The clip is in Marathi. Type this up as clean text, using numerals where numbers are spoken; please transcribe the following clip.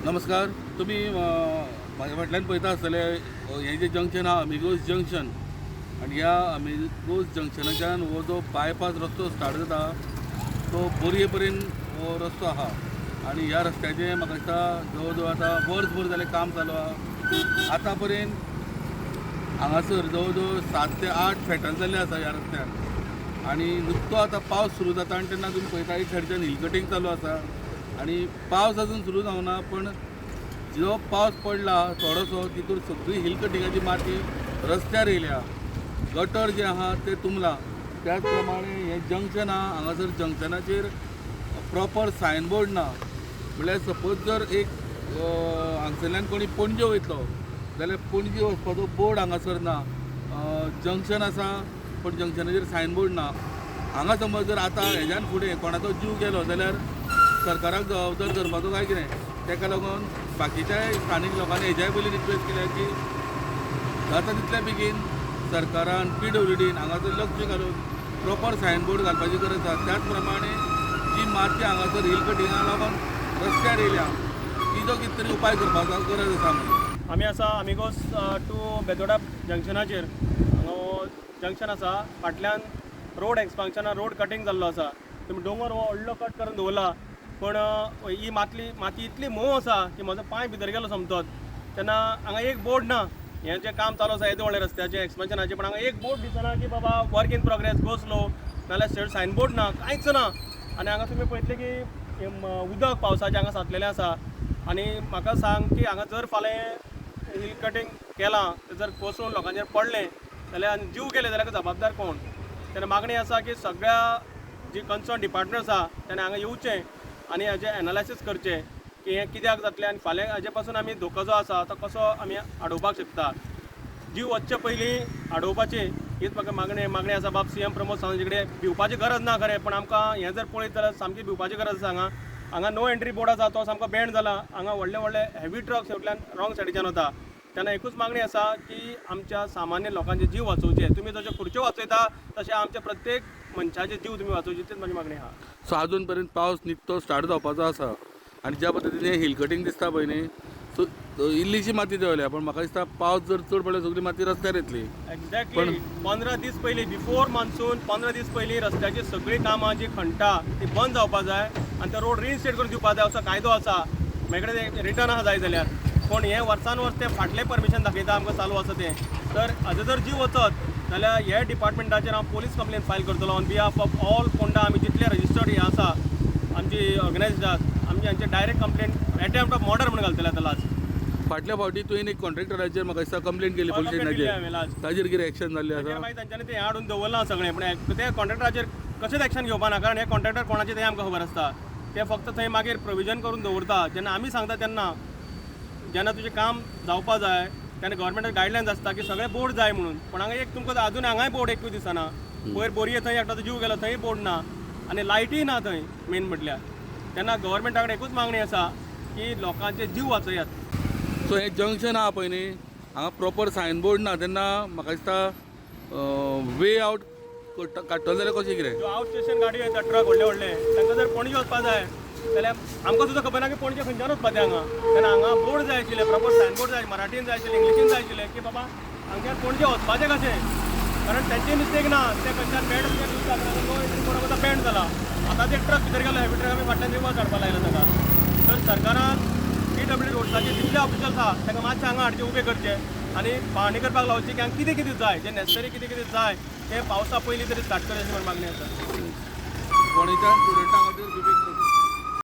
नमस्कार. तुम्ही माझ्या फाटल्यान पळयता आसतले हें जें जंक्शन आहा अमिगोस जंक्शन आनी ह्या अमिगोस जंक्शनाच्यान हो जो बायपास रस्तो स्टार्ट जाता तो बोरये पर्यंत हो रस्तो आहा आनी ह्या रस्त्याचें म्हाका दिसता जवळ जवळ आतां वर्सभर जालें काम चालू आहा. आतां पर्यंत हांगासर जवळ जवळ 7 ते 8 फेटल जाल्ले आसा ह्या रस्त्यार आनी नुकतो आतां पावस सुरू जाता आनी तेन्ना तुम्ही पळयता एक सायडीच्यान हिल कटींग चालू आसा आनी पावस अजून सुरू जावना पण जो पावस पडला थोडोसो तितून सगळी हिल कटिंगाची माती रस्त्यार येयल्या. गटर जे आहा ते तुंबला. त्याच प्रमाणे हे जंक्शन आहा हांगासर जंक्शनाचेर प्रॉपर सायनबोर्ड ना. म्हळ्यार सपोज जर एक हांगसरल्यान कोणी पणजे वयतलो जाल्यार पणजे वचपाचो बोर्ड हांगासर ना. जंक्शन आसा पण जंक्शनाचेर सायनबोर्ड ना. हांगा समज जर आतां हेज्यान फुडें कोणाचो जीव गेलो जाल्यार सरकाराक जबाबदार धरपाचो काय कितें. तेका लागून बाकीच्या स्थानीक लोकांनी हेज्याय पयलीं रिक्वेस्ट केल्या की जाता तितल्या बेगीन सरकारान PWDन हांगासर लक्ष घालून प्रॉपर सायनबोर्ड घालपाची गरज आसा. त्याच प्रमाणे जी माती हांगासर हिल कटिंगाक लागून रस्त्यार येयल्या तिजो कितें तरी उपाय करपाचो गरज आसा म्हणून आमी आसा अमिगोस टू बेतोडा जंक्शनाचेर. हांगा जंक्शन आसा फाटल्यान रोड एक्सपान्शना रोड कटींग जाल्लो आसा. तुमी दोंगर हो व्हडलो कट करून दवरला पण ही माती इतली मोव आसा की म्हजो पांय भितर गेलो समतोच. तेन्ना हांगा एक बोर्ड ना. हें जें काम चालू आसा येदे व्हडल्या रस्त्याचें एक्सपान्शनाचें पण हांगा एक बोर्ड दिसना की बाबा work in progress go slow नाल्यार सायनबोर्ड ना कांयच ना. आनी हांगा तुमी पळयतलें की उदक पावसाचें हांगा साचलेलें आसा. आनी म्हाका सांग की हांगा जर फाल्यां हिल कटींग केलां जर कोसळून लोकांचेर पडलें जाल्यार आनी जीव गेले जाल्यार जबाबदार कोण. तेन्ना मागणी आसा की सगळ्या जी कन्सर्न डिपार्टमेंट आसा तेणें हांगा येवचें आनी हाजें एनालायसीस करचें की हें कित्याक जातलें आनी फाल्यां हाजे पासून आमी धोको जो आसा तो कसो आमी आडोवपाक शकता. जीव वचचे पयलीं आडोवपाची हीच म्हाका मागणी आसा. बाब CM प्रमोद सावंताचे कडेन भिवपाची गरज ना खरें पण आमकां हें जर पळयत जाल्यार सामकी भिवपाची गरज आसा. हांगा नो एंट्री बोर्ड आसा तो सामको बॅन जाला. हांगा व्हडले व्हडले हेवी ट्रक्स हेवटल्यान रॉंग सायडीच्यान वता. तेन्ना एकूच मागणी आसा की आमच्या सामान्य लोकांचे जीव वाचोवचे. तुमी जशे खुर्च्यो वाचयता तशें आमचे प्रत्येक मनशाचे जीव तुमी वाचोवचे तीच म्हाजी मागणी आहा. सो अजून पर्यंत पावस निकतो स्टार्ट जावपाचो आसा आनी ज्या पद्दतीन हिल कटींग दिसता पळय न्ही सो इल्लीशी माती देंवल्या पण म्हाका दिसता पावस जर चड पडल्यार सगळी माती रस्त्यार येतली. एक्झॅक्टली 15 दीस पयलीं बिफोर मान्सून 15 दीस पयलीं रस्त्याची सगळीं कामां जी खणटा ती बंद जावपाक जाय आनी तो रोड रिइन्स्टेट करून दिवपाक जाय असो कायदो आसा. म्हजे कडेन रिटर्न आहा जाय जाल्यार. पण हें वर्सान वर्स तें फाटलें परमिशन दाखयता आमकां चालू आसा तें. तर हाजो जर जीव वचत जाल्यार ह्या डिपार्टमेंटाचेर हांव पोलीस कंप्लेन फायल करतलो on behalf of all Phonda आमी जितले रजिस्टर्ड हे आसा आमची ऑर्गनायज्ड आसात आमची हांचे direct complain attempt of murder म्हणून घालतले आतां लास्ट. फाटल्या फावटी तुवें एक कॉन्ट्रॅक्टराचेर म्हाका दिसता कंप्लेंट केली पुलीस स्टेशनाचेर ताचेर कितें एक्शन जाल्ली आसा. मागीर तांच्यांनी तें हाडून दवरलां सगळें पण ते कॉन्ट्रॅक्टराचेर कशेंच एक्शन घेवपा ना कारण हे कॉन्ट्रॅक्टर कोणाचें तें आमकां खबर आसता. ते फक्त थंय मागीर प्रोविजन करून दवरता. जेन्ना आमी सांगता तेन्ना जेन्ना तुजें काम जावपा जाय तेन्ना गव्हर्मेंटाचे गायडलायन्स आसता की सगळे बोर्ड जाय म्हणून. पण हांगा एक तुमकां अजून हांगाय बोर्ड एकूय दिसना. वयर बोरये थंय एकटो जीव गेलो थंय बोर्ड ना आनी लायटीय ना थंय मेन म्हटल्यार. तेन्ना गव्हर्मेंटा कडेन एकूच मागणी आसा की लोकांचे जीव वाचयात. सो हें जंक्शन आहा पळय न्ही हांगा प्रॉपर सायनबोर्ड ना तेन्ना म्हाका दिसता वे आउट काडटलो जाल्यार कशें कितें. ज्यो आउट स्टेशन गाडयो येता ट्रक व्हडले व्हडले तांकां जर पणजे वचपा जाय जाल्यार आमकां सुद्दां खबर ना की पणजे खंयच्यान वचपाचें हांगा. तेन्ना हांगा बोर्ड जाय आशिल्ले प्रॉपर सायनबोर्ड जाय मराठीन जाय आशिल्ले इंग्लिशीन जाय आशिल्ले की बाबा हांगच्यान पणजे वचपाचें कशें. कारण तेंची मिस्टेक ना ते खंयच्यान बॅड नो एंट्री बोर्ड आतां बॅन जाला. आतां ते ट्रक भितर गेलो हेवी ट्रक आमी फाटल्यान रिवर्स काडपाक लायला ताका. तर सरकारान PWD रोड्साचे जितले ऑफिशल्स आहा तांकां मातशें हांगा हाडचे उबे करचे आनी पाहणी करपाक लावची की हांगा कितें कितें जाय जें नॅसेसरी कितें कितें जाय तें पावसा पयलीं तरी स्टार्ट करचें म्हण मागणी आसा. कोणीच्यान स्टुडंटां खातीर